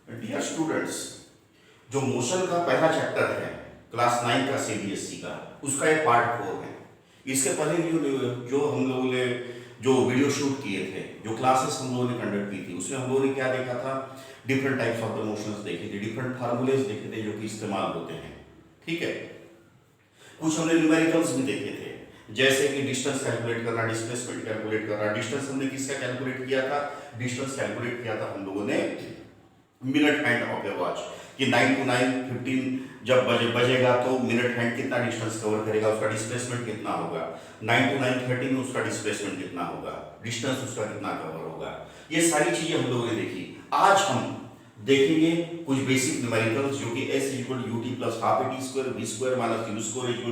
Dear students, जो motion का पहला चैप्टर है क्लास 9 का सीबीएसई का, उसका ये पार्ट 4 है। इसके पहले जो हम लोगों ने जो वीडियो शूट किए थे, जो क्लासेस हम लोगों ने कंडक्ट की थी, उसमें हम लोगों ने क्या देखा था, different types of the motions देखे थे, डिफरेंट फार्मूलेज देखे थे जो कि इस्तेमाल होते हैं। ठीक है, कुछ हमने न्यूमेरिकल्स भी देखे थे, जैसे कि डिस्टेंस कैलकुलेट करना, डिस्प्लेसमेंट कैलकुलेट करना। डिस्टेंस हमने किसका कैलकुलेट किया था? डिस्टेंस कैलकुलेट किया था हम लोगों ने minute hand of A watch, कि 9 to 9:15 जब बजेगा तो मिनट हैंड कितना डिस्टेंस कवर करेगा, उसका डिस्प्लेसमेंट कितना होगा। 9 to 9:30 में उसका डिस्प्लेसमेंट कितना होगा, डिस्टेंस उसका कितना कवर होगा। ये सारी चीजें हम लोगों ने देखी। आज हम देखेंगे कुछ बेसिक न्यूमेरिकल्स, जो कि s = ut + ½ at² v² - u²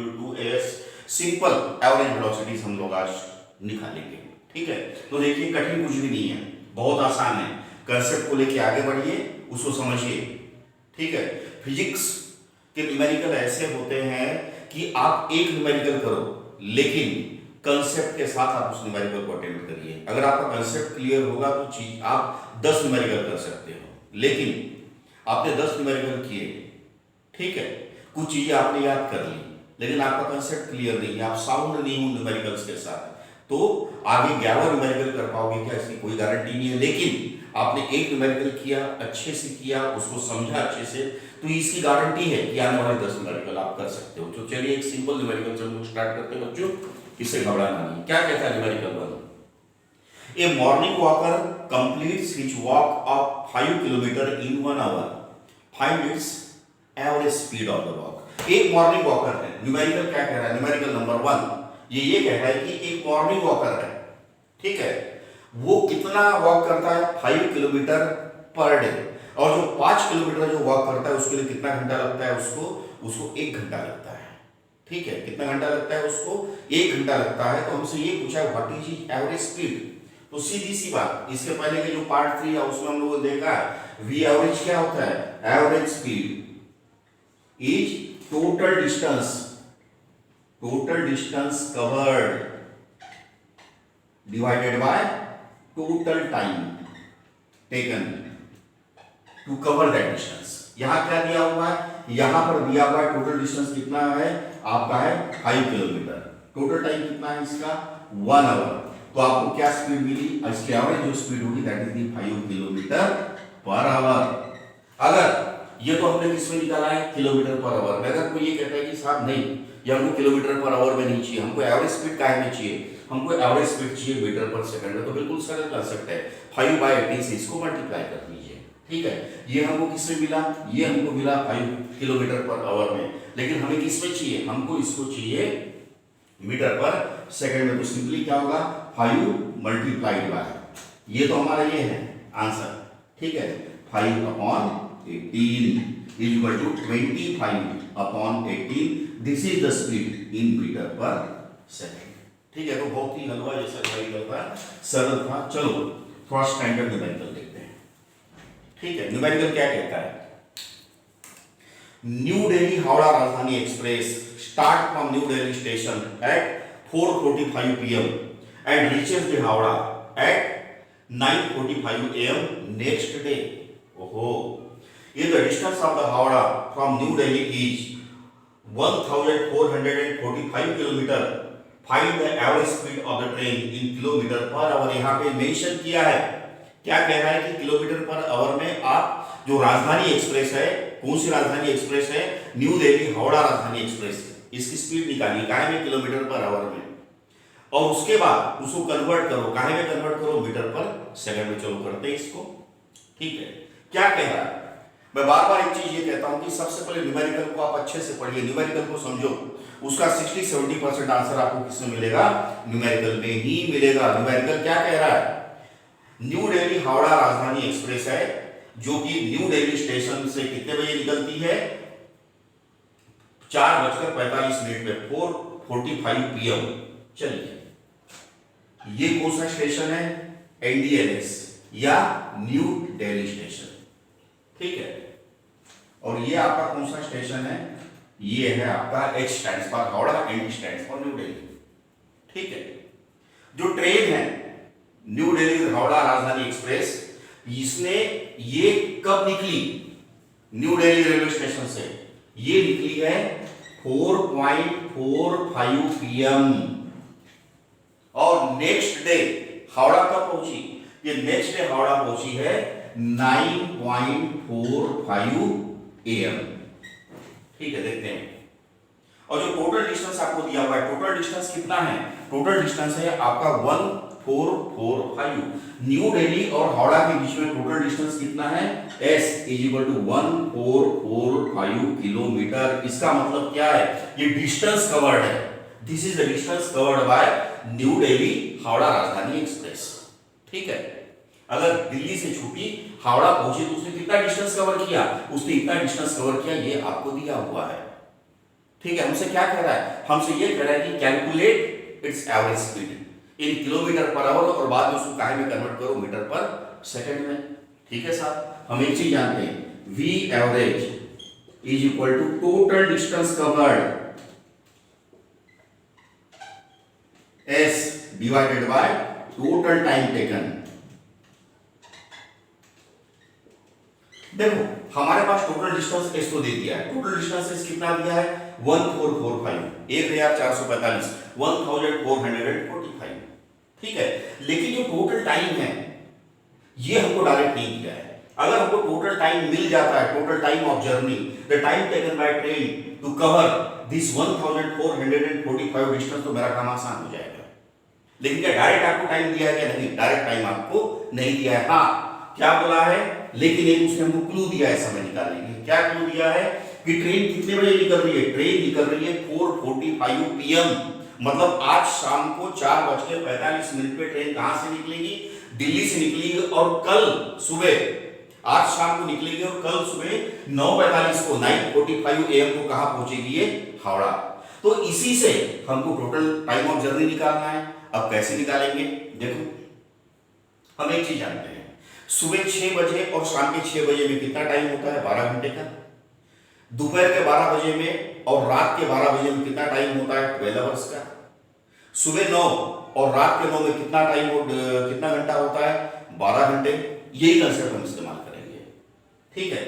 = 2as simple average velocities हम लोग आज निकालेंगे। ठीक है, तो देखिए कठिन कुछ भी नहीं है, बहुत आसान है। कंसेप्ट को लेके आगे बढ़िए, उसको समझिए। ठीक है, फिजिक्स के न्यूमेरिकल ऐसे होते हैं कि आप एक न्यूमेरिकल करो, लेकिन कंसेप्ट के साथ आप उस न्यूमेरिकल को अटेम्प्ट करिए। अगर आपका कंसेप्ट क्लियर होगा तो चीज आप 10 न्यूमेरिकल कर सकते हो, लेकिन आपने 10 न्यूमेरिकल किए, ठीक है, कुछ चीजें आपने याद कर ली, लेकिन आपका कंसेप्ट क्लियर नहीं है, आप साउंड नहीं हो न्यूमेरिकल्स के साथ, तो आगे 11 न्यूमेरिकल कर पाओगे क्या, इसकी कोई गारंटी नहीं है। लेकिन आपने एक न्यूमेरिकल किया, अच्छे से किया, उसको समझा अच्छे से, तो इसकी गारंटी है कि आने वाले 10 न्यूमेरिकल आप कर सकते हो। तो चलिए एक सिंपल न्यूमेरिकल से हम लोग स्टार्ट करते हैं बच्चों, इससे घबराना नहीं। क्या कहता है numerical 1? A morning walker completes his walk of 5 kilometre in 1 hour. Find its average speed of the walk. एक मॉर्निंग वॉकर है, न्यूमेरिकल क्या कह रहा है? न्यूमेरिकल नंबर 1 ये कह रहा है कि एक मॉर्निंग वॉकर है, ठीक है, वो कितना वॉक करता है? 5 किलोमीटर पर डे। और जो 5 किलोमीटर जो वॉक करता है उसके लिए कितना घंटा लगता है? उसको 1 घंटा लगता है। ठीक है, कितना घंटा लगता है? उसको 1 घंटा लगता है। तो हमसे ये पूछा है what is his average speed. तो सीधी सी बात, इसके पहले के जो पार्ट 3 है उसमें हम लोगों ने देखा वी एवरेज क्या होता है? Average speed is total distance covered divided by total time taken to cover that distance. यहां क्या दिया हुआ है? यहां पर दिया हुआ है टोटल डिस्टेंस कितना है आपका? है 5 किलोमीटर। टोटल टाइम कितना है इसका? 1 आवर। तो आपको क्या स्पीड मिली? इसकी एवरेज जो स्पीड होगी दैट इज दी 5 किलोमीटर पर आवर। अगर ये तो हमने किसमें निकाला है? किलोमीटर पर आवर में। अगर कोई ये कहता है कि साहब नहीं, ये हमको किलोमीटर पर आवर में नहीं चाहिए, हमको एवरेज स्पीड काहे में चाहिए? हमको एवरेज स्पीड चाहिए मीटर पर सेकंड में। तो बिल्कुल सरल कंसेप्ट है, 5/18 से इसको मल्टीप्लाई कर दीजिए। ठीक है, ये हमको किसमें मिला? ये हमको मिला 5 किलोमीटर पर आवर में, लेकिन हमें किसमें चाहिए? हमको इसको चाहिए मीटर पर सेकंड में। तो सिंपली क्या होगा? 5 मल्टीप्लाइड बाय, ये तो हमारा ये है आंसर। ठीक है, 5/18 is equal to 25/18। This is the speed in meter पर सेकंड। ठीक है, तो बहुत ही हलवा जैसा न्यूमेरिकल था, सरल था। चलो थोड़ा स्टैंडर्ड न्यूमेरिकल देखते हैं। ठीक है, न्यूमेरिकल क्या कहता है? New Delhi Howrah Rajdhani express start from new Delhi station at 4:45 PM and reaches the Howrah at 9:45 AM next day. Oh, if the distance of the Howrah from New Delhi is 1445 kilometre, find the average speed of the train in kilometre पर our. यहाँ पे mention किया है, क्या कह रहा है कि किलोमीटर पर आवर में आप जो राजधानी एक्सप्रेस है, कौन सी राजधानी एक्सप्रेस है? न्यू दिल्ली हावड़ा राजधानी एक्सप्रेस, इसकी स्पीड निकालिए काहे में? किलोमीटर पर आवर में। और उसके बाद उसको कन्वर्ट करो, काहे में कन्वर्ट करो? मीटर पर सेकंड में। चलो करते हैं इसको। ठीक है, क्या कह रहा है? मैं बार बार एक चीज ये कहता हूं कि सबसे पहले न्यूमेरिकल को आप अच्छे से पढ़िए, न्यूमेरिकल को समझो। उसका 60-70% आंसर आपको किसमें मिलेगा? न्यूमेरिकल में ही मिलेगा। न्यूमेरिकल क्या कह रहा है? न्यू दिल्ली हावड़ा राजधानी एक्सप्रेस है, जो कि न्यू दिल्ली स्टेशन से कितने बजे निकलती है? 4:45 पे, 4:45 PM। चलिए, ये कौन सा स्टेशन है? NDLS या न्यू दिल्ली स्टेशन। ठीक है, और ये आपका कौन सा स्टेशन है? ये है आपका H stands for Howrah, N stands for new Delhi. ठीक है, जो ट्रेन है न्यू दिल्ली हावड़ा राजधानी एक्सप्रेस, इसने ये कब निकली न्यू दिल्ली रेलवे स्टेशन से? ये निकली है 4.45 PM और नेक्स्ट डे हावड़ा कब पहुंची? ये नेक्स्ट डे हावड़ा पहुंची है 9.45 AM। ठीक है, देखते हैं। और जो टोटल डिस्टेंस आपको दिया हुआ है, टोटल डिस्टेंस कितना है? टोटल डिस्टेंस है आपका 1445। न्यू दिल्ली और हावड़ा के बीच में टोटल डिस्टेंस कितना है? S = 1445 kilometre. इसका मतलब क्या है? ये डिस्टेंस कवर्ड है। This is the distance covered by new Delhi Howrah Rajdhani express. ठीक है, अगर दिल्ली से छूटी हावड़ा पहुंची तो उसने कितना डिस्टेंस कवर किया? उसने इतना डिस्टेंस कवर किया, ये आपको दिया हुआ है। ठीक है, हमसे क्या कह रहा है? हमसे ये कह रहा है कि calculate its average speed in kilometre पर आवर और बाद में उसको काहे में कन्वर्ट करो मीटर पर सेकंड में। ठीक है साहब, हम एक चीज जानते हैं, V average = total distance covered S divided by total time taken. देखो हमारे पास टोटल डिस्टेंस S तो दे दिया है। टोटल डिस्टेंस S कितना दिया है? 1445, 1445, 1445। ठीक है, लेकिन जो टोटल टाइम है ये हमको डायरेक्ट नहीं दिया है। अगर हमको टोटल टाइम मिल जाता है, total time of journey, the time taken by train to cover this 1445 distance, तो मेरा काम आसान हो जाएगा। लेकिन क्या डायरेक्ट आपको टाइम दिया है? क्या नहीं, डायरेक्ट टाइम आपको नहीं दिया है। हाँ, क्या बोला है? लेकिन एक उसने हमको क्लू दिया है समय निकालने के लिए। क्या क्लू दिया है? कि ट्रेन कितने बजे निकल रही है? ट्रेन निकल रही है 4:45 PM। मतलब आज शाम को 4:45 पे ट्रेन कहां से निकलेगी? दिल्ली से निकलेगी और कल सुबह, आज शाम को निकलेगी और कल सुबह 9:45 को 9:45 AM को कहां पहुंचेगी? ये हावड़ा। तो इसी से हमको टोटल टाइम ऑफ जर्नी निकालना है। अब कैसे निकालेंगे? देखो हम एक चीज जानते हैं, सुबह 6 बजे और शाम के 6 बजे में कितना टाइम होता है? 12 घंटे का। दोपहर के 12 बजे में और रात के 12 बजे में कितना टाइम होता है? 12 आवर्स का। सुबह 9 और रात के 9 में कितना टाइम कितना घंटा होता है? 12 घंटे। यही कंसेप्ट हम इस्तेमाल करेंगे। ठीक है,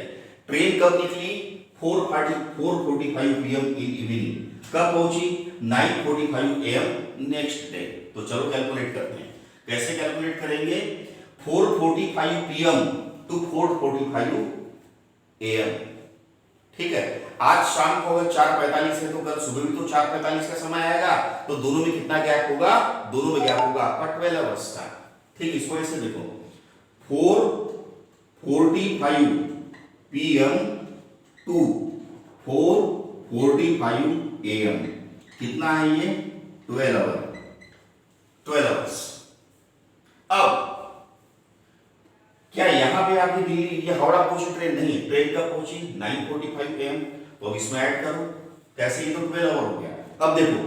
ट्रेन कब निकली? 4:45 PM इन इवनिंग। कब पहुंची? 9:45 AM नेक्स्ट डे। तो चलो कैलकुलेट करते हैं। कैसे कैलकुलेट करेंगे? 4:45 PM टू 4:45 AM। ठीक है, आज शाम को अगर 4:45 है तो कल सुबह भी तो 4:45 का समय आएगा। तो दोनों में कितना गैप होगा? दोनों में गैप होगा आपका 12 आवर्स का। ठीक, इसको ऐसे देखो, 4:45 PM टू 4:45 AM कितना है? ये 12 आवर्स। अब क्या यहां पे आके दिल्ली ये हावड़ा पहुंची ट्रेन? नहीं, ट्रेन कब पहुंची? 9:45 AM। तो इसमें ऐड करो। कैसे? ये तो 12 आवर हो गया। अब देखो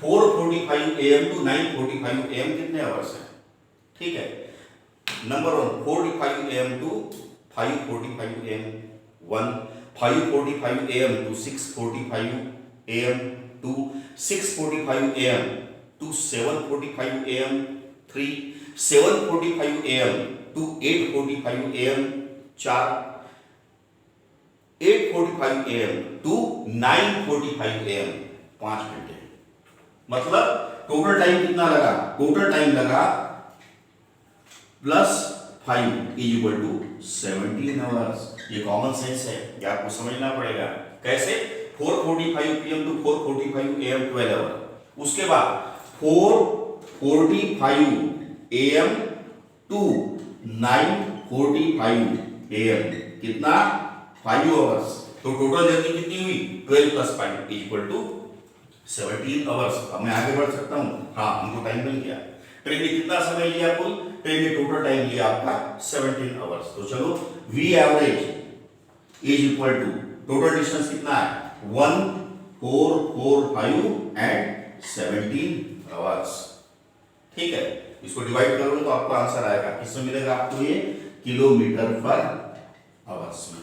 4:45 AM टू 9:45 AM कितने आवर्स है? ठीक है, number 1 4:45 AM to 5:45 AM 1, 5:45 AM to 6:45 AM 2, 6:45 AM to 7:45 AM 3, 7:45 AM to 8:45 AM 4, 8:45 AM to 9:45 AM 5 घंटे। मतलब टोटल टाइम कितना लगा? टोटल टाइम लगा +5 = 17 आवर्स। ये कॉमन सेंस है, ये आपको समझना पड़ेगा। कैसे? 4:45 PM टू 4:45 AM 12 आवर। उसके बाद 4:45 AM टू 9:45 AM कितना? 5 आवर्स। तो टोटल जर्नी कितनी हुई? 12 + 5 = 17 आवर्स। अब मैं आगे बढ़ सकता हूं। हाँ, हमको टाइम मिल गया। ट्रेन ने कितना समय लिया? कुल ट्रेन ने टोटल टाइम लिया आपका 17 आवर्स। तो चलो V एवरेज = टोटल डिस्टेंस कितना है? 1445 एंड 17 आवर्स। ठीक है, इसको डिवाइड करोगे तो आपको आंसर आएगा। किसमें मिलेगा आपको? ये किलोमीटर पर आवर्स में।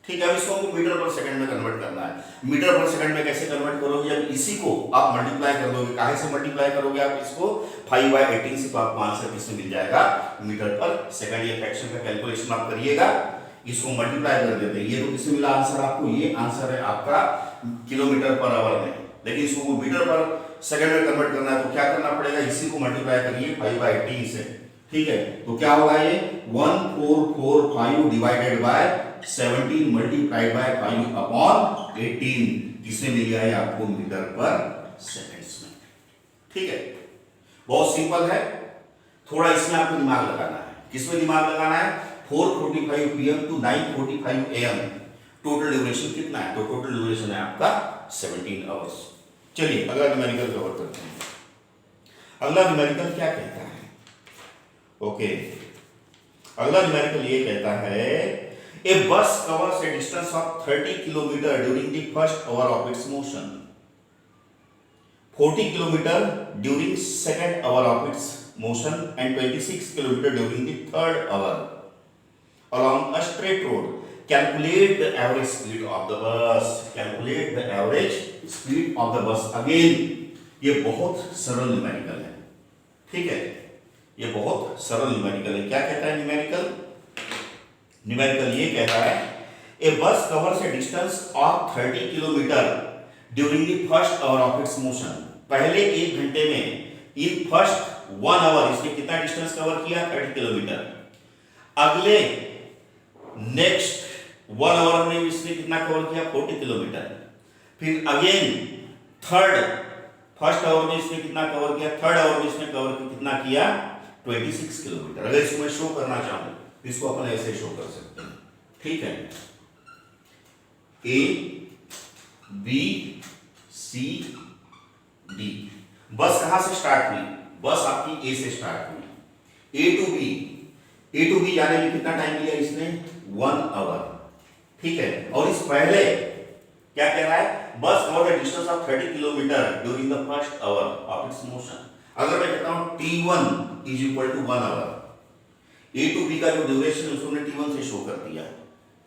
ठीक है, अब इसको हमको मीटर पर सेकंड में कन्वर्ट करना है। मीटर पर सेकंड में कैसे कन्वर्ट करोगे, जब इसी को आप मल्टीप्लाई कर दोगे, काहे से मल्टीप्लाई करोगे आप इसको 5/18 से, तो आपको आंसर किसमें मिल जाएगा, मीटर पर सेकंड। ये फ्रैक्शन का कैलकुलेशन आप करिएगा, इसको मल्टीप्लाई कर देते हैं। ये तो किसमें मिला आंसर आपको, ये आंसर है आपका किलोमीटर पर आवर में, लेकिन इसको मीटर पर सेकंड में कन्वर्ट करना है तो क्या करना पड़ेगा, इसी को मल्टीप्लाई करिए 5/18 से। ठीक है, तो क्या होगा ये 1445 डिवाइडेड बाय 17 मल्टीप्लाइड बाय 5/18, किसमें मिल गया है आपको, मीटर पर सेकंड्स में। ठीक है, बहुत सिंपल है, थोड़ा इसमें आपको दिमाग लगाना है। किसमें दिमाग लगाना है, 4:45 PM to 9:45 AM total duration कितना है, तो टोटल ड्यूरेशन है आपका 17 आवर्स। चलिए अगला न्यूमेरिकल कवर करते हैं। अगला न्यूमेरिकल क्या कहता है, ओके, अगला न्यूमेरिकल ये कहता है a bus covers a distance of 30 kilometer during the first hour of its motion, 40 kilometer during second hour of its motion and 26 kilometer during the third hour along a straight road. Calculate the average speed of the bus. Calculate the average speed of the bus. Again, ये बहुत सरल numerical है। ठीक है, ये बहुत सरल numerical है। क्या कहता है न्यूमेरिकल, न्यूमेरिकल ये कहता है a bus covers a distance of 30 kilometer during the first hour of its motion. पहले 1 घंटे में इन फर्स्ट 1 आवर इसने कितना डिस्टेंस कवर किया, 30 किलोमीटर। अगले नेक्स्ट 1 आवर में इसने कितना कवर किया, 40 किलोमीटर। फिर अगेन फर्स्ट आवर में इसने कितना कवर किया, थर्ड आवर में इसने कवर कितना किया, 26 किलोमीटर। अगर इसको मैं शो करना चाहूं तो इसको अपन ऐसे शो कर सकते हैं। ठीक है, A B C D, बस कहां से स्टार्ट हुई, बस आपकी A से स्टार्ट हुई, A to B जाने में कितना टाइम लिया इसने, 1 आवर। ठीक है, और इस पहले क्या कह रहा है, bus cover the distance of 30 kilometer during the first hour of its motion. अगर मैं कहता हूं T1 is equal to 1 hour, A to B का जो ड्यूरेशन उसको हमने T1 से शो कर दिया।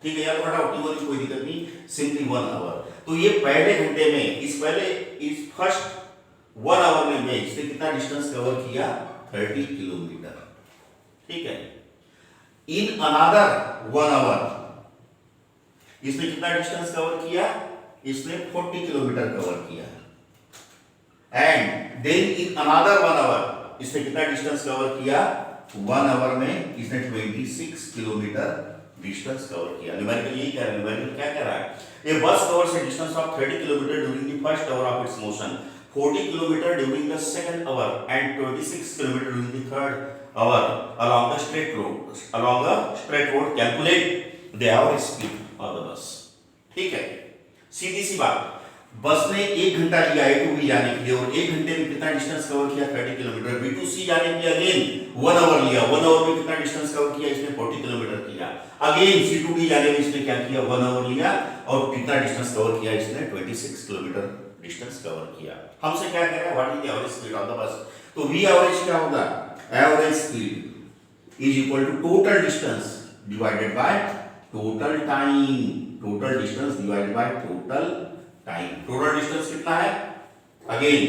ठीक है, या तो हटाओ T1 की कोई दिक्कत नहीं, सिंपली 1 आवर। तो ये पहले घंटे में इस फर्स्ट 1 आवर में इसने कितना डिस्टेंस कवर किया, 30 किलोमीटर। ठीक है, इन अनदर 1 आवर इसने कितना डिस्टेंस कवर किया, इसने 40 किलोमीटर कवर किया। And then in another 1 hour इसने कितना डिस्टेंस कवर किया, 1 आवर में इसने 26 किलोमीटर डिस्टेंस कवर किया। न्यूमेरिकल यही कह रहा है, न्यूमेरिकल क्या कह रहा है, a bus covers a distance of 30 kilometer during the first hour of its motion, 40 kilometer during the second hour and 26 kilometer during the third hour along a straight road. Calculate the average speed of the bus. ठीक है, सीधी सी बात, बस ने 1 घंटा लिया A to B जाने के लिए और 1 घंटे में कितना डिस्टेंस कवर किया, 30 किलोमीटर। B to C जाने के लिए अगेन 1 आवर लिया, 1 आवर में कितना डिस्टेंस कवर किया, इसने 40 किलोमीटर किया। अगेन C to D जाने में इसने क्या किया, 1 आवर लिया और कितना डिस्टेंस कवर किया, इसने 26 किलोमीटर डिस्टेंस कवर किया। हमसे क्या कह रहा है, what is the average speed of the bus. तो V एवरेज क्या होगा, average speed is equal to total distance divided by total time, total distance divided by total time. Total distance कितना है, अगेन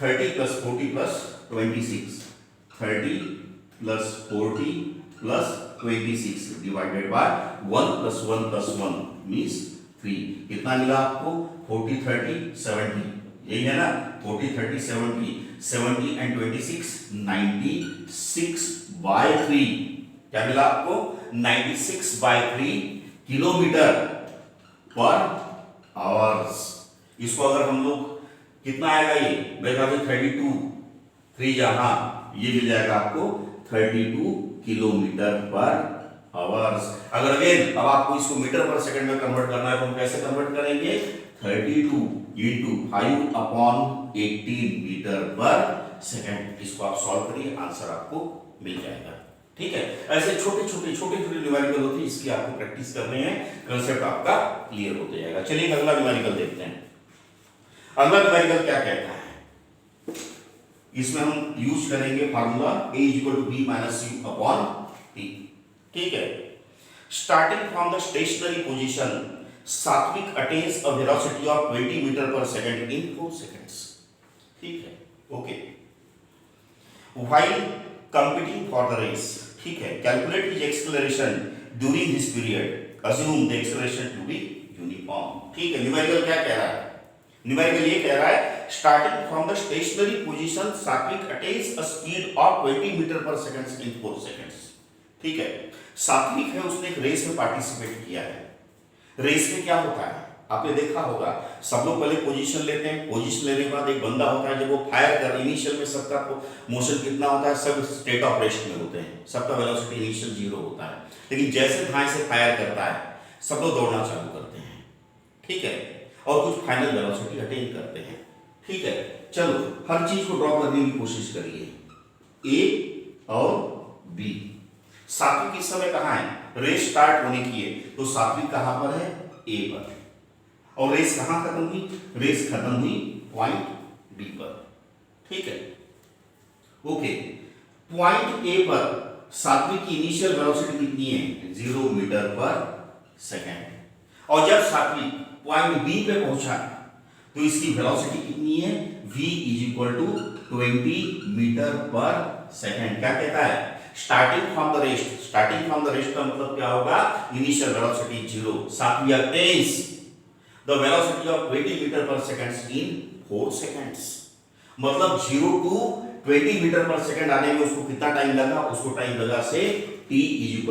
30 + 40 + 26, 30 + 40 + 26 डिवाइडेड बाय 1 + 1 + 1 मींस 3। कितना मिला आपको, 40 30 70, यही है ना, 40 30 70, 70 and 26 96/3। क्या मिला आपको, 96/3 किलोमीटर पर आवर्स। इसको अगर हम लोग कितना आएगा, ये मेरे ख्याल से 32, 3 जहां ये मिल जाएगा आपको 32 किलोमीटर पर आवर्स। अगर अगेन अब आपको इसको मीटर पर सेकंड में कन्वर्ट करना है तो हम कैसे कन्वर्ट करेंगे, 32 × 5/18 मीटर पर सेकंड। इसको आप सॉल्व करिए, आंसर आपको मिल जाएगा। ठीक है, ऐसे छोटे छोटे न्यूमेरिकल होते हैं, इसकी आपको प्रैक्टिस करनी है, कांसेप्ट आपका क्लियर होते जाएगा। चलिए अगला न्यूमेरिकल देखते हैं। अगला न्यूमेरिकल क्या कहता है, इसमें हम यूज करेंगे फार्मूला A = B - U/T। ठीक है, Starting from the stationary position, Satvik attains a velocity of 20 metre पर सेकंड in 4 seconds. ठीक है, okay. While competing for the race, ठीक है, calculate his acceleration during this period. Assume the acceleration to be uniform. ठीक है, numerical क्या कह रहा है? न्यूमेरिकल ये कह रहा है starting from the stationary position, Satvik attains a speed of 20 metre पर सेकंड in 4 seconds. ठीक है, सात्विक है, उसने एक रेस में पार्टिसिपेट किया है. रेस में क्या होता है आपने देखा होगा, सब लोग पहले पोजीशन लेते हैं. पोजीशन लेने के बाद एक बंदा होता है, जब वो फायर कर, इनिशियल में सबका मोशन कितना होता है, सब स्टेट ऑफ रेस्ट में होते हैं, सबका वेलोसिटी इनिशियल 0 होता है. लेकिन जैसे धाए से फायर करता है, सब लोग दौड़ना चालू करते हैं. ठीक है, और कुछ फाइनल वेलोसिटी अटेन करते हैं. ठीक है, चलो हर चीज को ड्रॉ करने की कोशिश करिए. ए और बी. सात्विक इस समय कहाँ है? रेस स्टार्ट होने की है, तो सात्विक कहां पर है? ए पर. और रेस कहां खत्म हुई? रेस खत्म हुई पॉइंट बी पर. ठीक है, ओके. पॉइंट ए पर सात्विक की इनिशियल वेलोसिटी कितनी है? 0 मीटर पर सेकेंड. और जब सात्विक पॉइंट बी पे पहुंचा तो इसकी वेलोसिटी कितनी है? v = 20 मीटर पर सेकेंड. क्या कहता है? Starting from the rest. Starting from the rest का मतलब क्या होगा? Initial velocity 0. Satvik attains the velocity of 20 metre पर सेकंड इन 4 सेकंड्स. मतलब 0 to 20 मीटर पर सेकंड आने में उसको कितना टाइम लगा? उसको टाइम लगा से t =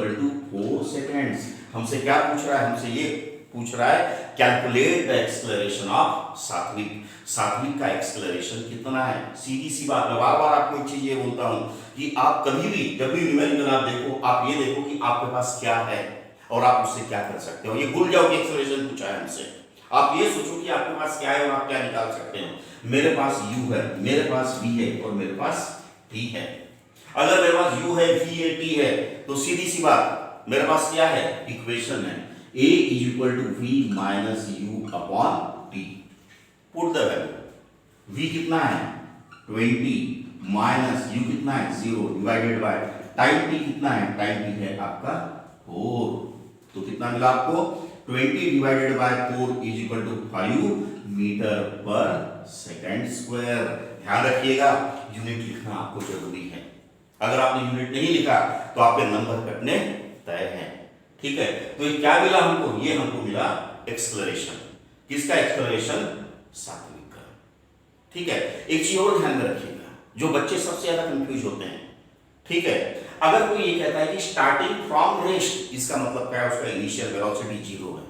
4 सेकंड्स. हमसे क्या पूछ रहा है? हमसे ये पूछ रहा है कैलकुलेट द एक्सेलरेशन ऑफ सात्विक. सात्विक का एक्सेलरेशन कितना है? सीधी सी बात. मैं बार बार आपको एक चीज ये बोलता हूं कि आप कभी भी जब भी न्यूमेरिकल आप देखो, आप ये देखो कि आपके पास क्या है और आप उससे क्या कर सकते हो. ये भूल जाओ कि एक्सेलरेशन पूछा है हमसे. आप ये सोचो कि आपके पास क्या है और आप क्या निकाल सकते हो. मेरे पास u है, मेरे पास v है और मेरे पास t है. अगर मेरे पास u है, v है, t है, तो सीधी सी बात मेरे पास क्या है? इक्वेशन है a = v - u/t. Put the value. v कितना है? 20 माइनस u कितना है? 0 डिवाइडेड बाय टाइम t कितना है? टाइम t है आपका 4. तो कितना मिला आपको? 20 डिवाइडेड बाय 4 = 5 मीटर पर सेकंड स्क्वायर. ध्यान रखिएगा यूनिट लिखना आपको जरूरी है. अगर आपने यूनिट नहीं लिखा तो आपके नंबर कटने तय हैं. ठीक है, तो ये क्या मिला हमको? ये हमको मिला एक्सेलरेशन. किसका एक्सेलरेशन? सात्विक का. ठीक है, एक चीज और ध्यान में रखिएगा, जो बच्चे सबसे ज्यादा कंफ्यूज होते हैं. ठीक है, अगर कोई ये कहता है कि स्टार्टिंग फ्रॉम रेस्ट, इसका मतलब क्या है? उसका इनिशियल वेलोसिटी 0 है.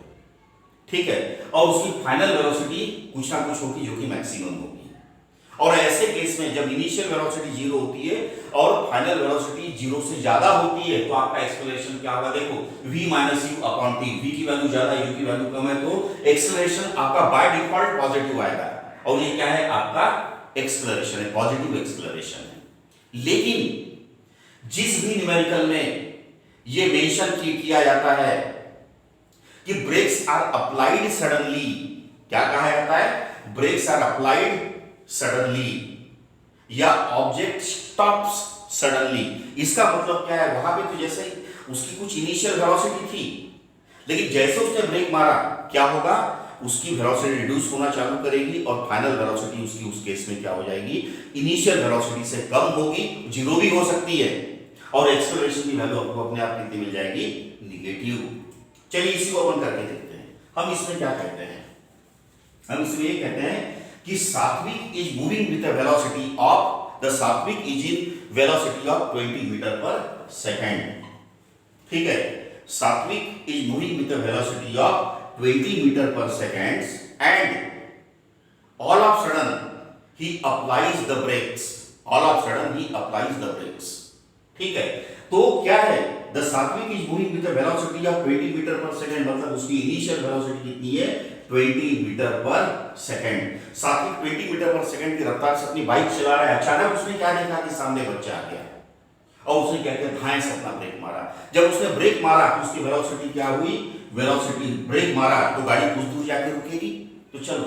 ठीक है, और उसकी फाइनल वेलोसिटी कुछ ना कुछ होगी जो कि मैक्सिमम होगी. और ऐसे केस में जब इनिशियल वेलोसिटी 0 होती है और फाइनल वेलोसिटी 0 से ज्यादा होती है, तो आपका एक्सेलरेशन क्या होगा? देखो v - u/t. v की वैल्यू ज्यादा, u की वैल्यू कम है, तो एक्सेलरेशन आपका बाय डिफॉल्ट पॉजिटिव आएगा. और ये क्या है? आपका एक्सेलरेशन है, पॉजिटिव एक्सेलरेशन है. लेकिन जिस भी न्यूमेरिकल में ये मेंशन किया जाता है कि ब्रेक्स आर अप्लाइड सडनली, क्या कहा जाता है? ब्रेक्स आर अप्लाइड सडनली या ऑब्जेक्ट स्टॉप्स सडनली. इसका मतलब क्या है? वहां पे तो जैसे उसकी कुछ इनिशियल वेलोसिटी थी, लेकिन जैसे उसने ब्रेक मारा क्या होगा? उसकी वेलोसिटी रिड्यूस होना चालू करेगी और फाइनल वेलोसिटी उसकी उस केस में क्या हो जाएगी? इनिशियल वेलोसिटी से कम होगी, 0 भी हो सकती है. और एक्सेलरेशन की वैल्यू आपको अपने आप कितनी मिल जाएगी? निगेटिव. चलिए इसी को ओपन करके देखते हैं. हम इसमें क्या कहते हैं? हम इसमें ये कहते हैं कि Satvik is moving with the velocity of the Satvik is in velocity of 20 metre पर सेकंड. ठीक है, Satvik is moving with the velocity of 20 metre पर second and all of sudden he applies the brakes. All of sudden he applies the brakes. ठीक है, तो क्या है? The Satvik is moving with the velocity of 20 metre पर second, मतलब उसकी initial velocity कितनी है? 20 मीटर पर सेकंड. सात्विक 20 मीटर पर सेकंड की रफ्तार से अपनी बाइक चला रहा है. अचानक उसने क्या देखा कि सामने बच्चा आ गया और उसने क्या किया? धाएं से अपना ब्रेक मारा. जब उसने ब्रेक मारा तो उसकी वेलोसिटी क्या हुई? वेलोसिटी, ब्रेक मारा तो गाड़ी कुछ दूर जाके रुकेगी. तो चलो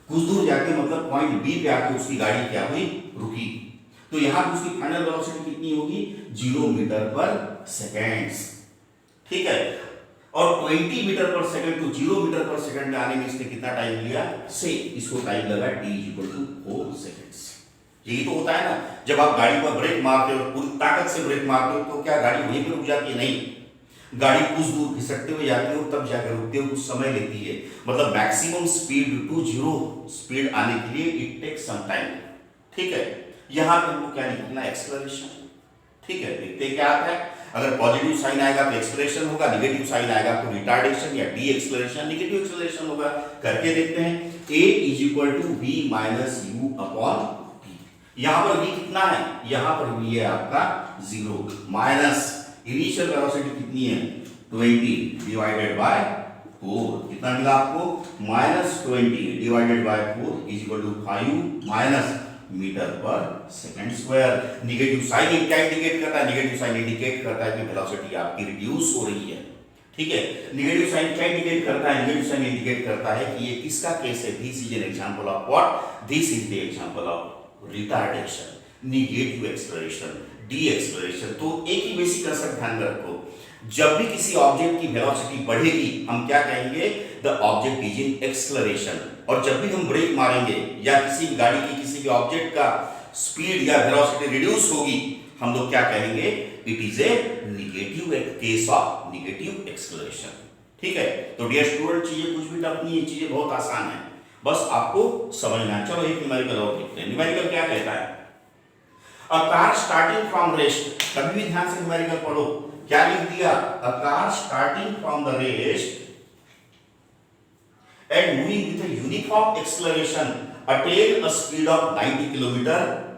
कुछ दूर जाके मतलब पॉइंट बी पे आके उसकी गाड़ी क्या हुई? रुकी. तो यहां पर उसकी फाइनल वेलोसिटी कितनी होगी? 0 मीटर पर सेकंड. ठीक है, और 20 मीटर पर सेकंड टू 0 मीटर पर सेकंड में आने में इसने कितना टाइम लिया, से इसको टाइम लगा t इक्वल टू 4 सेकेंड्स। यही तो होता है ना, जब आप गाड़ी पर ब्रेक मारते हो, पूरी ताकत से ब्रेक मारते हो, तो क्या गाड़ी वहीं पर रुक जाती है? नहीं, गाड़ी कुछ दूर खिसकते हुए जाती हो, तब जाकर रुकते हो, कुछ समय लेती है। मतलब मैक्सिमम स्पीड टू 0 स्पीड आने के लिए इट टेक्स सम टाइम। ठीक है, यहां पे हमको क्या निकलना, एक्सेलरेशन। ठीक है, देखते क्या आता है। अगर पॉजिटिव साइन आएगा तो एक्सेलरेशन होगा, नेगेटिव साइन आएगा तो रिटार्डेशन या डी एक्सेलरेशन, नेगेटिव एक्सेलरेशन होगा। करके देखते हैं। a is equal to v minus u upon t। यहां पर v कितना है, यहां पर v है आपका 0 माइनस इनिशियल वेलोसिटी कितनी है 20 डिवाइडेड बाय 4। कितना मिला आपको, minus 20 divided by 4 is equal to 5 minus meter पर सेकंड स्क्वायर। नेगेटिव साइन क्या इंडिकेट करता है, नेगेटिव साइन इंडिकेट करता है कि वेलोसिटी आपकी रिड्यूस हो रही है। ठीक है, नेगेटिव साइन क्या इंडिकेट करता है, नेगेटिव साइन इंडिकेट करता है कि ये किसका केस है, this is an example of what, this is the example of retardation, negative acceleration, D acceleration. तो एक ही बेसिक कंसेप्ट ध्यान में रखो, जब भी किसी ऑब्जेक्ट की वेलोसिटी बढ़ेगी हम क्या कहेंगे, the object is in acceleration. और जब भी हम ब्रेक मारेंगे या किसी भी गाड़ी की किसी भी ऑब्जेक्ट का स्पीड या वेलोसिटी रिड्यूस होगी, हम लोग क्या कहेंगे, it is a negative case of negative acceleration. ठीक है, तो डियर स्टूडेंट चीजें कुछ भी टफ नहीं है, चीजें बहुत आसान है, बस आपको समझना है। चलो एक न्यूमेरिकल और देखते हैं। न्यूमेरिकल क्या कहता है, a car starting from rest, कभी भी ध्यान से न्यूमेरिकल पढ़ो, क्या लिख दिया, a car starting from the rest and moving with a uniform acceleration attain a speed of 90 km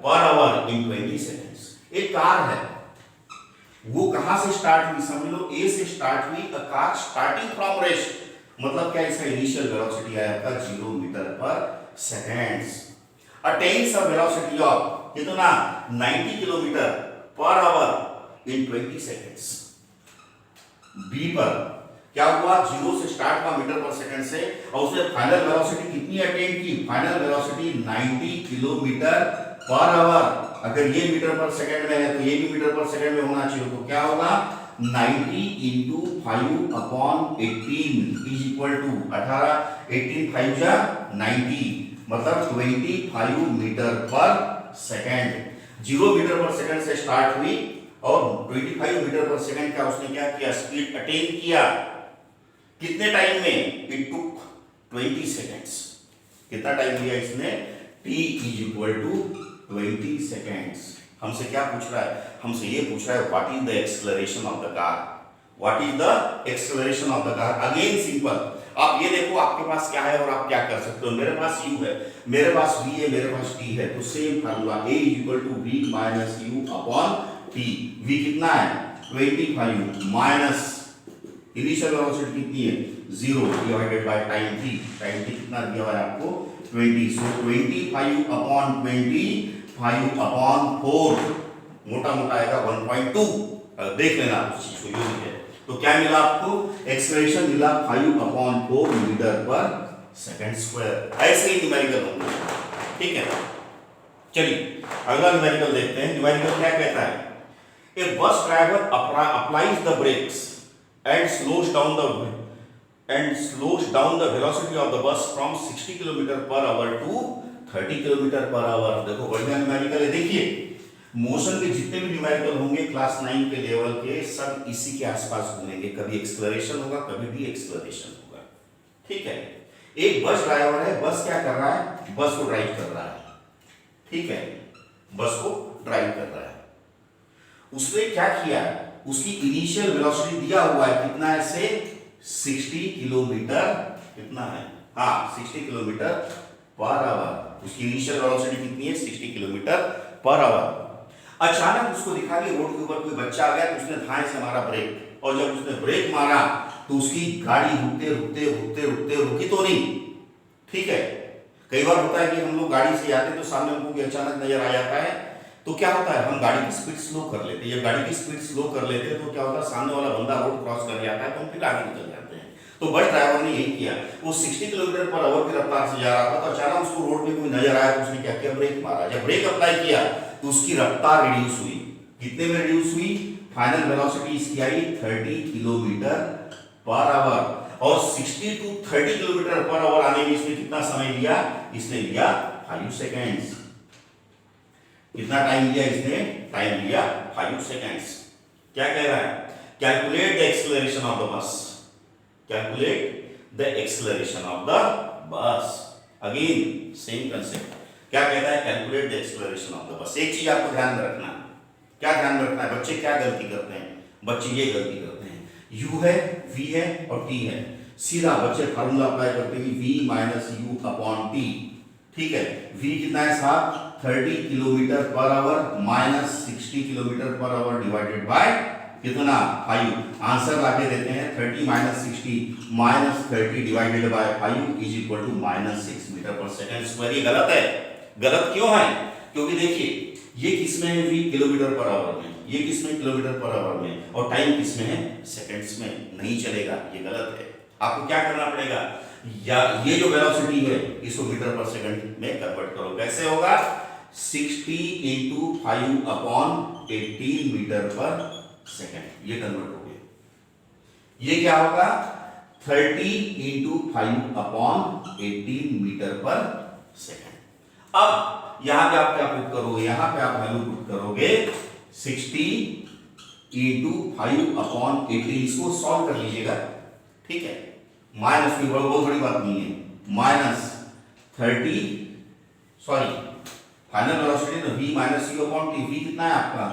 per hour in 20 seconds। एक कार है, वो कहां से स्टार्ट हुई, समझ लो ए से स्टार्ट हुई। A car starting from rest मतलब क्या, इसका इनिशियल वेलोसिटी आया था 0 मीटर पर seconds, attains a velocity of कितना 90 किलोमीटर पर आवर इन 20 सेकेंड्स। बी पर क्या हुआ, 0 से स्टार्ट हुआ मीटर पर सेकंड से, और उसने फाइनल वेलोसिटी कितनी अटेन की, फाइनल वेलोसिटी 90 किलोमीटर पर आवर। अगर ये मीटर पर सेकंड में है तो ये भी मीटर पर सेकंड में होना चाहिए, तो क्या होगा 90 into 5 upon 18 is equal to 18, 18 5 जा 90, मतलब 25 मीटर पर सेकंड। 0 मीटर पर सेकंड से स्टार्ट हुई और 25 मीटर पर सेकंड का उसने क्या किया, स्पीड अटेन किया। कितने टाइम में, इट टुक 20 सेकेंड्स। कितना टाइम लिया इसने, t is equal to 20 seconds. हमसे क्या पूछ रहा है, हमसे ये पूछ रहा है what is the acceleration of the car, what is the acceleration of the car. Again simple, आप ये देखो आपके पास क्या है और आप क्या कर सकते हो। मेरे पास u है, मेरे पास v है, मेरे पास t है, तो same formula a is equal to v minus u upon t। v कितना है 25 माइनस इनिशियल वेलोसिटी कितनी है 0 divided by time t। Time t कितना दिया हुआ है आपको 20, सो 25 अपॉन 25 अपॉन 4, मोटा मोटा आएगा 1.2। देख लेना उस चीज को, यूज है। तो क्या मिला आपको, एक्सेलरेशन मिला 5 अपॉन 4 मीटर पर सेकंड स्क्वायर। ऐसे ही न्यूमेरिकल होंगे। ठीक है, चलिए अगला न्यूमेरिकल देखते हैं। न्यूमेरिकल क्या कहता है, a bus driver applies the brakes and slows down the velocity of the bus from 60 km per hour to 30 km per hour। देखो बढ़िया न्यूमेरिकल है। देखिए मोशन के जितने भी न्यूमेरिकल होंगे क्लास 9 के लेवल के, सब इसी के आसपास घूमेंगे। कभी एक्सेलरेशन होगा, कभी डी एक्सेलरेशन होगा। ठीक है, एक बस ड्राइवर है, बस क्या कर रहा है, बस को ड्राइव कर रहा है। ठीक है, बस को ड्राइव कर रहा है। उसने क्या किया, उसकी इनिशियल वेलोसिटी दिया हुआ है कितना है, से 60 किलोमीटर, कितना है, हाँ 60 किलोमीटर पर आवर। उसकी इनिशियल वेलोसिटी कितनी है 60 किलोमीटर पर आवर। अचानक उसको दिखा कि रोड के ऊपर कोई बच्चा आ गया, तो उसने धाए से मारा ब्रेक, और जब उसने ब्रेक मारा तो उसकी गाड़ी रुकते रुकते रुकते रुकते रुकी तो नहीं। ठीक है, कई बार होता है कि हम लोग गाड़ी से आते तो सामने हमको अचानक नजर आ जाता है, तो क्या होता है हम गाड़ी की स्पीड स्लो कर लेते हैं। जब गाड़ी की स्पीड स्लो कर लेते हैं तो क्या होता है, सामने वाला बंदा रोड क्रॉस कर जाता है तो हम फिर आगे निकल जाते हैं। तो बस ड्राइवर ने यही किया, वो 60 किलोमीटर पर आवर की रफ्तार से जा रहा था, तो अचानक उसको रोड पे कोई नजर आया तो उसने क्या किया, ब्रेक मारा। जब ब्रेक अप्लाई किया तो उसकी रफ्तार रिड्यूस हुई। कितने में रिड्यूस हुई, फाइनल वेलोसिटी इसकी आई 30 किलोमीटर पर आवर और 60 to 30 किलोमीटर पर आवर आने में इसने कितना समय लिया? इसने लिया 5 सेकेंड्स। कितना टाइम लिया इसने? टाइम लिया 5 सेकेंड्स। क्या कह रहा है? Calculate the acceleration of the बस। Calculate the acceleration of the बस। Again same concept. क्या कहता है? Calculate the acceleration of the बस। एक चीज आपको ध्यान में रखना। क्या ध्यान में रखना है? बच्चे क्या गलती करते हैं? बच्चे ये गलती करते हैं, u है, v है और t है, सीधा बच्चे फार्मूला अप्लाई करते हैं v minus u upon t. ठीक है, v कितना है साहब? 30 किलोमीटर पर आवर माइनस 60 किलोमीटर पर आवर डिवाइडेड बाय कितना? 5। आंसर लाके देते हैं 30 minus 60 minus 30 divided by 5 is equal to minus 6 meter पर सेकंड स्क्वायर। ये गलत है। गलत क्यों है? क्योंकि देखिए ये किसमें है? v किलोमीटर पर आवर में, ये किसमें? किलोमीटर पर आवर में, और टाइम किसमें है? सेकंड्स में। नहीं चलेगा, ये गलत है। आपको क्या करना पड़ेगा? या ये जो वेलोसिटी है इसको मीटर पर सेकंड में कन्वर्ट करो। कैसे होगा? 60 इंटू 5 अपॉन 18 मीटर पर सेकंड, ये कन्वर्ट हो गया। ये क्या होगा? 30 इंटू 5 अपॉन 18 मीटर पर सेकंड। अब यहां पे आप क्या पुट करोगे? यहां पे आप वैल्यू पुट करोगे 60 इंटू 5 अपॉन 18। इसको सॉल्व कर लीजिएगा। ठीक है, माइनस की बहुत बड़ी बात नहीं है। माइनस 30, सॉरी फाइनल वेलोसिटी ना v minus u upon t। v कितना है आपका?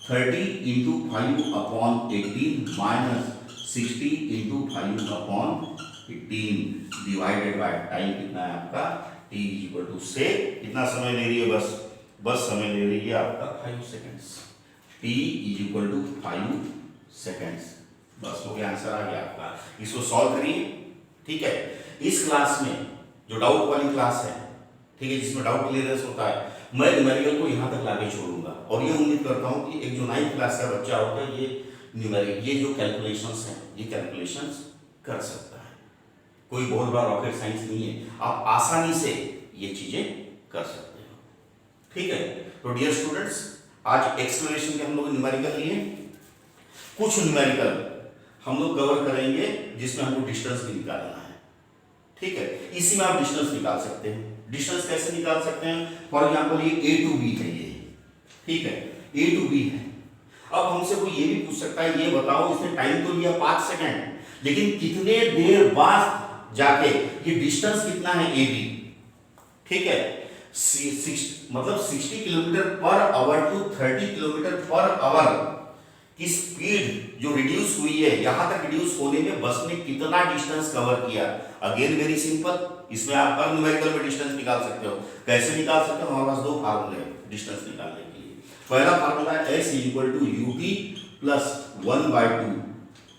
30 into 5 upon 18 minus 60 into 5 upon 18 divided by time कितना है आपका? t इज इक्वल टू से कितना समय ले रही है? बस समय ले रही है आपका 5 seconds. t is equal to 5 seconds. बस हो गया, आंसर आ गया आपका। इसको सॉल्व करिए। ठीक है, इस क्लास में जो डाउट वाली क्लास है, ठीक है, जिसमें डाउट क्लियरेंस होता है, मैं न्यूमेरिकल को यहाँ तक लाके छोड़ूंगा और ये उम्मीद करता हूँ कि एक जो 9th क्लास का बच्चा होता है ये न्यूमेरिकल, ये जो कैलकुलेशंस हैं, ये कैलकुलेशंस कर सकता है। कोई बहुत बड़ा रॉकेट साइंस नहीं है, आप आसानी से ये चीजें कर सकते हो। ठीक है, तो डियर स्टूडेंट्स, आज एक्सेलरेशन के हम लोग न्यूमेरिकल लिए। कुछ न्यूमेरिकल हम लोग कवर करेंगे जिसमें हमको डिस्टेंस भी निकालना है। ठीक है, इसी में आप डिस्टेंस निकाल सकते हैं। डिस्टेंस कैसे निकाल सकते हैं? फॉर एग्जांपल ये a टू b है, ये ठीक है, a टू b है। अब हमसे कोई ये भी पूछ सकता है, ये बताओ इसने टाइम तो लिया 5 सेकंड, लेकिन कितने देर बाद जाके ये डिस्टेंस कितना है ab? ठीक है, मतलब 60 किलोमीटर पर आवर टू 30 किलोमीटर पर आवर की स्पीड जो रिड्यूस हुई है, यहां तक रिड्यूस होने में बस ने कितना डिस्टेंस कवर किया? अगेन वेरी सिंपल, इसमें आप हर न्यूमेरिकल में डिस्टेंस निकाल सकते हो। कैसे निकाल सकते हो? हमारे पास 2 फार्मूले हैं डिस्टेंस निकालने के लिए। पहला फार्मूला है s equal to ut plus 1/2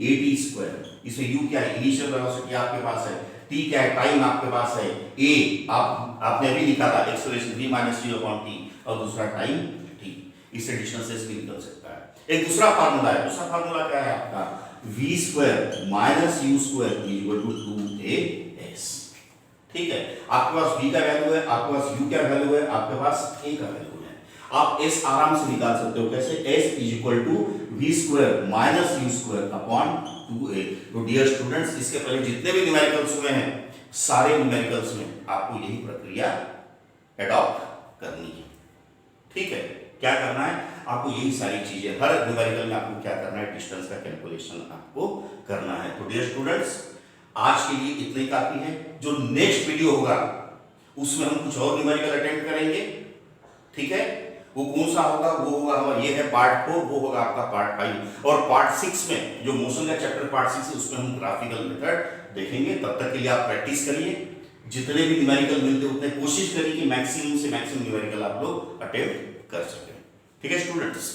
at square. इसमें u क्या है? इनिशियल वेलोसिटी आपके पास है, t क्या है? टाइम आपके पास है, a आपने अभी लिखा था acceleration v minus u upon t, और दूसरा टाइम t। इससे डिस्टेंस भी निकल सकता है। एक दूसरा फार्मूला है, दूसरा फार्मूला क्या है आपका? v square minus u square equal to 2as। ठीक है, आपके पास v का वैल्यू है, आपके पास u का वैल्यू है, आपके पास a का वैल्यू है। आप s आराम से निकाल सकते हो। कैसे? s is equal to v square minus u square upon 2a। तो डियर स्टूडेंट्स, इसके पहले जितने भी न्यूमेरिकल्स हुए हैं, सारे न्यूमेरिकल्स में आपको यही प्रक्रिया एडॉप्ट करनी है। ठीक है, क्या करना है आपको? यही सारी चीजें हर न्यूमेरिकल में आपको क्या करना है? डिस्टेंस का कैलकुलेशन आपको करना है। तो डियर स्टूडेंट्स, आज के लिए इतना ही काफी है। जो नेक्स्ट वीडियो होगा उसमें हम कुछ और न्यूमेरिकल अटेम्प्ट करेंगे। ठीक है, वो कौन सा होगा? वो होगा, ये है पार्ट 4, वो होगा आपका पार्ट 5। और पार्ट 6 में जो मोशन का चैप्टर पार्ट 6 है, उसमें हम ग्राफिकल मेथड देखेंगे। तब तक के लिए आप प्रैक्टिस करिए, जितने भी न्यूमेरिकल मिलते उतने कोशिश करिए कि मैक्सिमम से मैक्सिमम न्यूमेरिकल आप लोग अटेम्प्ट कर सकें। ठीक है स्टूडेंट्स।